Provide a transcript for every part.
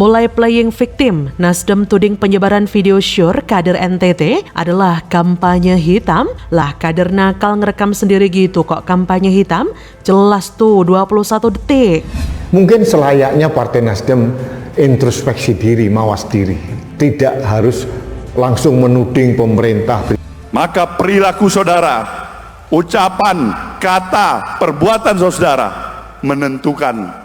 Mulai playing victim, Nasdem tuding penyebaran video syur kader NTT adalah kampanye hitam. Lah kader nakal ngerekam sendiri gitu kok kampanye hitam? Jelas tuh 21 detik. Mungkin selayaknya Partai Nasdem introspeksi diri, mawas diri. Tidak harus langsung menuding pemerintah. Maka perilaku saudara, ucapan, kata, perbuatan saudara menentukan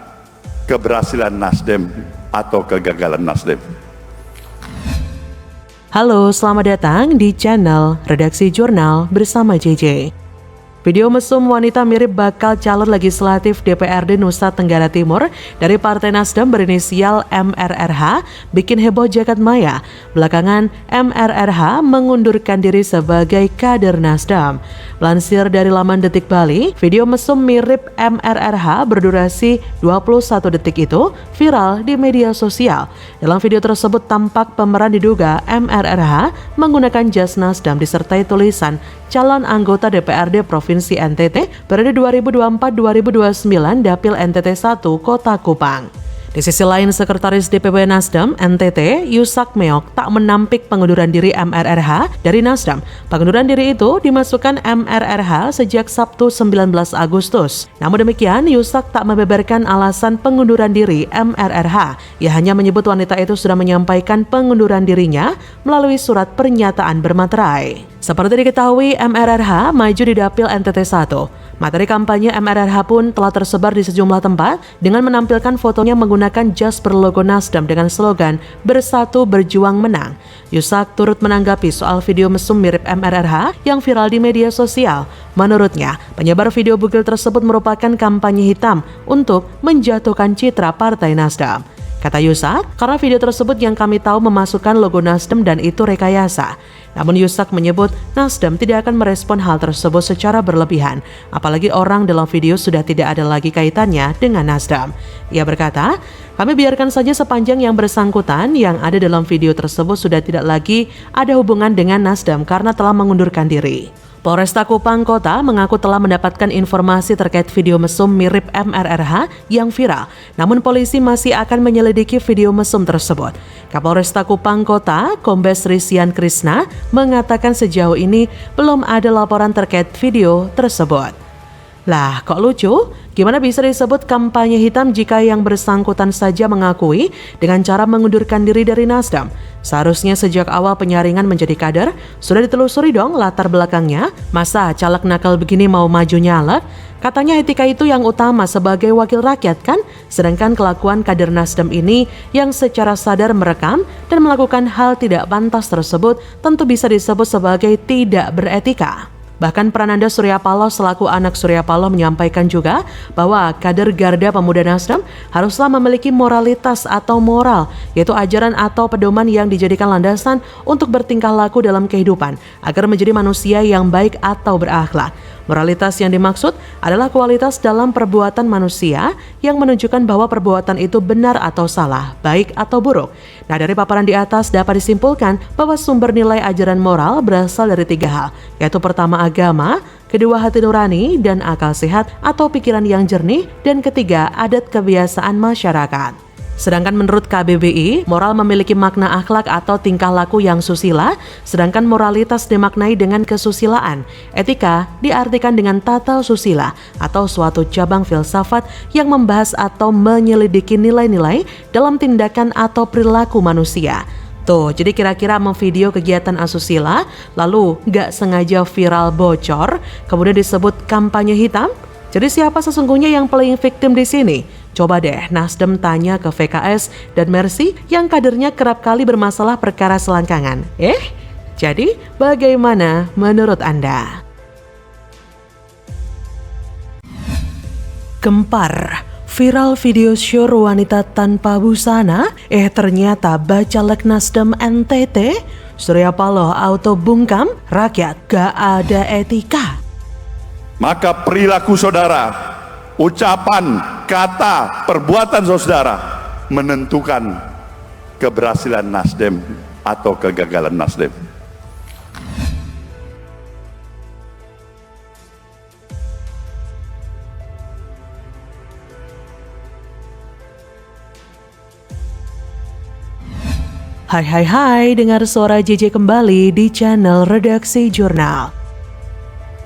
keberhasilan Nasdem atau kegagalan Nasdem. Halo, selamat datang di channel Redaksi Jurnal bersama JJ. Video mesum wanita mirip bakal calon legislatif DPRD Nusa Tenggara Timur dari Partai Nasdem berinisial MRRH bikin heboh jagat maya. Belakangan, MRRH mengundurkan diri sebagai kader Nasdem. Melansir dari laman Detik Bali, video mesum mirip MRRH berdurasi 21 detik itu viral di media sosial. Dalam video tersebut tampak pemeran diduga MRRH menggunakan jas Nasdem disertai tulisan calon anggota DPRD Provinsi NTT periode 2024-2029 Dapil NTT 1 Kota Kupang. Di sisi lain, Sekretaris DPP Nasdem NTT Yusak Meok tak menampik pengunduran diri MRRH dari Nasdem. Pengunduran diri itu dimasukkan MRRH sejak Sabtu 19 Agustus. Namun demikian, Yusak tak membeberkan alasan pengunduran diri MRRH. Ia hanya menyebut wanita itu sudah menyampaikan pengunduran dirinya melalui surat pernyataan bermaterai. Seperti diketahui, MRRH maju di Dapil NTT 1. Materi kampanye MRRH pun telah tersebar di sejumlah tempat dengan menampilkan fotonya menggunakan jas berlogo Nasdem dengan slogan Bersatu Berjuang Menang. Yusak turut menanggapi soal video mesum mirip MRRH yang viral di media sosial. Menurutnya, penyebar video bugil tersebut merupakan kampanye hitam untuk menjatuhkan citra Partai Nasdem. Kata Yusak, karena video tersebut yang kami tahu memasukkan logo Nasdem dan itu rekayasa. Namun Yusak menyebut Nasdem tidak akan merespon hal tersebut secara berlebihan, apalagi orang dalam video sudah tidak ada lagi kaitannya dengan Nasdem. Ia berkata, kami biarkan saja sepanjang yang bersangkutan yang ada dalam video tersebut sudah tidak lagi ada hubungan dengan Nasdem karena telah mengundurkan diri. Polresta Kupang Kota mengaku telah mendapatkan informasi terkait video mesum mirip MRRH yang viral. Namun polisi masih akan menyelidiki video mesum tersebut. Kapolresta Kupang Kota, Kombes Rizyan Krisna, mengatakan sejauh ini belum ada laporan terkait video tersebut. Lah, kok lucu? Gimana bisa disebut kampanye hitam jika yang bersangkutan saja mengakui dengan cara mengundurkan diri dari Nasdem? Seharusnya sejak awal penyaringan menjadi kader, sudah ditelusuri dong latar belakangnya. Masa caleg nakal begini mau maju nyalek? Katanya etika itu yang utama sebagai wakil rakyat kan? Sedangkan kelakuan kader Nasdem ini yang secara sadar merekam dan melakukan hal tidak pantas tersebut tentu bisa disebut sebagai tidak beretika. Bahkan Prananda Surya Paloh selaku anak Surya Paloh menyampaikan juga bahwa kader Garda Pemuda Nasdem haruslah memiliki moralitas atau moral, yaitu ajaran atau pedoman yang dijadikan landasan untuk bertingkah laku dalam kehidupan agar menjadi manusia yang baik atau berakhlak. Moralitas yang dimaksud adalah kualitas dalam perbuatan manusia yang menunjukkan bahwa perbuatan itu benar atau salah, baik atau buruk. Nah, dari paparan di atas dapat disimpulkan bahwa sumber nilai ajaran moral berasal dari 3 hal, yaitu pertama agama, kedua hati nurani dan akal sehat atau pikiran yang jernih, dan ketiga adat kebiasaan masyarakat. Sedangkan menurut KBBI, moral memiliki makna akhlak atau tingkah laku yang susila, sedangkan moralitas dimaknai dengan kesusilaan. Etika diartikan dengan tata susila atau suatu cabang filsafat yang membahas atau menyelidiki nilai-nilai dalam tindakan atau perilaku manusia. Tuh, jadi kira-kira memvideo kegiatan asusila, lalu gak sengaja viral bocor, kemudian disebut kampanye hitam? Jadi siapa sesungguhnya yang playing victim di sini? Coba deh Nasdem tanya ke VKS dan Mercy yang kadernya kerap kali bermasalah perkara selangkangan. Jadi bagaimana menurut Anda? Gempar. Viral video syur wanita tanpa busana, ternyata bacalek Nasdem NTT. Surya Paloh auto bungkam, rakyat gak ada etika. Maka perilaku saudara, ucapan, kata, perbuatan saudara menentukan keberhasilan Nasdem atau kegagalan Nasdem. Hai, dengar suara JJ kembali di channel Redaksi Jurnal.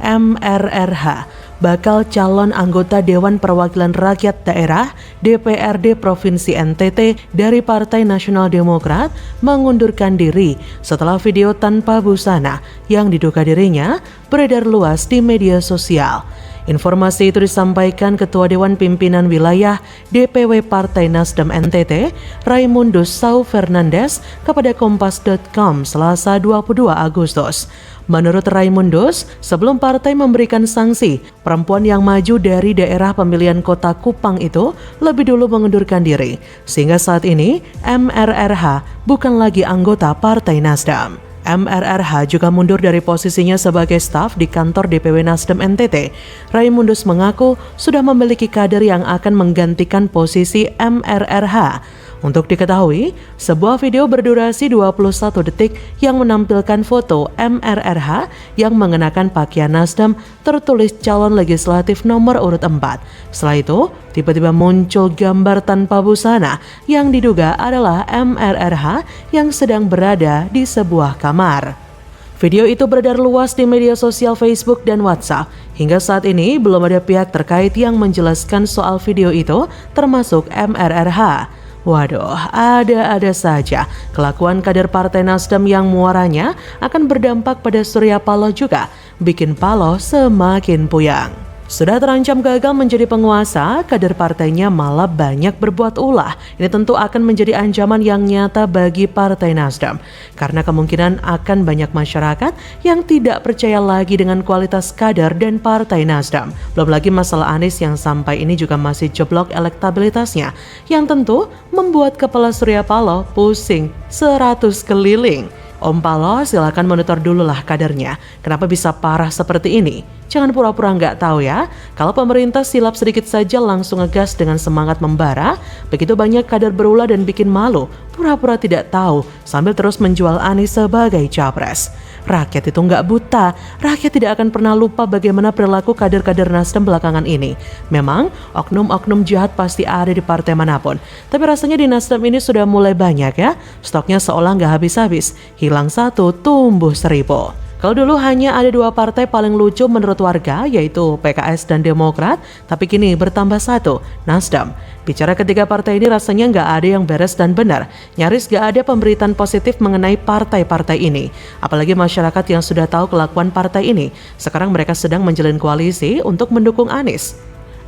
MRRH bakal calon anggota Dewan Perwakilan Rakyat Daerah DPRD Provinsi NTT dari Partai Nasional Demokrat mengundurkan diri setelah video tanpa busana yang diduga dirinya beredar luas di media sosial. Informasi itu disampaikan Ketua Dewan Pimpinan Wilayah DPW Partai Nasdem NTT, Raimundus Sau Fernandes, kepada Kompas.com Selasa 22 Agustus. Menurut Raimundus, sebelum partai memberikan sanksi, perempuan yang maju dari daerah pemilihan kota Kupang itu lebih dulu mengundurkan diri, sehingga saat ini MRRH bukan lagi anggota Partai Nasdem. MRRH juga mundur dari posisinya sebagai staf di kantor DPW Nasdem NTT. Raimundus mengaku sudah memiliki kader yang akan menggantikan posisi MRRH. Untuk diketahui, sebuah video berdurasi 21 detik yang menampilkan foto MRRH yang mengenakan pakaian Nasdem tertulis calon legislatif nomor urut 4. Setelah itu, tiba-tiba muncul gambar tanpa busana yang diduga adalah MRRH yang sedang berada di sebuah kamar. Video itu beredar luas di media sosial Facebook dan WhatsApp. Hingga saat ini belum ada pihak terkait yang menjelaskan soal video itu, termasuk MRRH. Waduh, ada-ada saja kelakuan kader Partai Nasdem yang muaranya akan berdampak pada Surya Paloh juga, bikin Paloh semakin puyang. Sudah terancam gagal menjadi penguasa, kader partainya malah banyak berbuat ulah. Ini tentu akan menjadi ancaman yang nyata bagi Partai Nasdem, karena kemungkinan akan banyak masyarakat yang tidak percaya lagi dengan kualitas kader dan Partai Nasdem. Belum lagi masalah Anies yang sampai ini juga masih jeblok elektabilitasnya, yang tentu membuat kepala Surya Paloh pusing 100 keliling. Om Paloh silakan monitor dululah kadernya, kenapa bisa parah seperti ini? Jangan pura-pura nggak tahu ya. Kalau pemerintah silap sedikit saja langsung ngegas dengan semangat membara, begitu banyak kader berulah dan bikin malu, pura-pura tidak tahu sambil terus menjual Anies sebagai capres. Rakyat itu nggak buta, rakyat tidak akan pernah lupa bagaimana perilaku kader-kader Nasdem belakangan ini. Memang oknum-oknum jahat pasti ada di partai manapun, tapi rasanya di Nasdem ini sudah mulai banyak ya. Stoknya seolah nggak habis-habis, hilang satu tumbuh 1000. Kalau dulu hanya ada 2 partai paling lucu menurut warga, yaitu PKS dan Demokrat, tapi kini bertambah 1, Nasdem. Bicara ketiga partai ini rasanya nggak ada yang beres dan benar. Nyaris nggak ada pemberitaan positif mengenai partai-partai ini. Apalagi masyarakat yang sudah tahu kelakuan partai ini. Sekarang mereka sedang menjalin koalisi untuk mendukung Anies.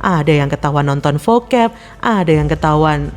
Ada yang ketahuan nonton vocab, ada yang ketahuan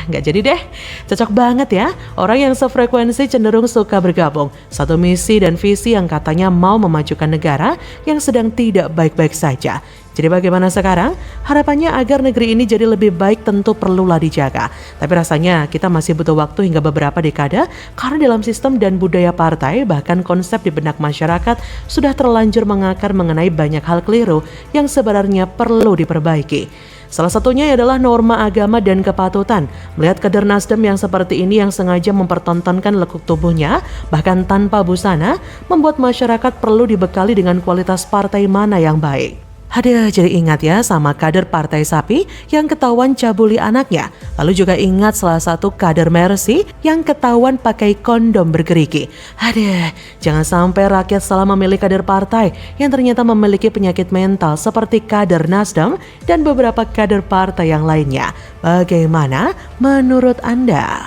nggak jadi deh. Cocok banget ya, orang yang sefrekuensi cenderung suka bergabung. Satu misi dan visi yang katanya mau memajukan negara yang sedang tidak baik-baik saja. Jadi bagaimana sekarang? Harapannya agar negeri ini jadi lebih baik tentu perlulah dijaga. Tapi rasanya kita masih butuh waktu hingga beberapa dekade, karena dalam sistem dan budaya partai, bahkan konsep di benak masyarakat sudah terlanjur mengakar mengenai banyak hal keliru yang sebenarnya perlu diperbaiki. Salah satunya adalah norma agama dan kepatutan. Melihat kader Nasdem yang seperti ini yang sengaja mempertontonkan lekuk tubuhnya, bahkan tanpa busana, membuat masyarakat perlu dibekali dengan kualitas partai mana yang baik. Ada jadi ingat ya sama kader partai sapi yang ketahuan cabuli anaknya. Lalu juga ingat salah satu kader Mercy yang ketahuan pakai kondom bergerigi. Ada, jangan sampai rakyat salah memilih kader partai yang ternyata memiliki penyakit mental seperti kader Nasdem dan beberapa kader partai yang lainnya. Bagaimana menurut Anda?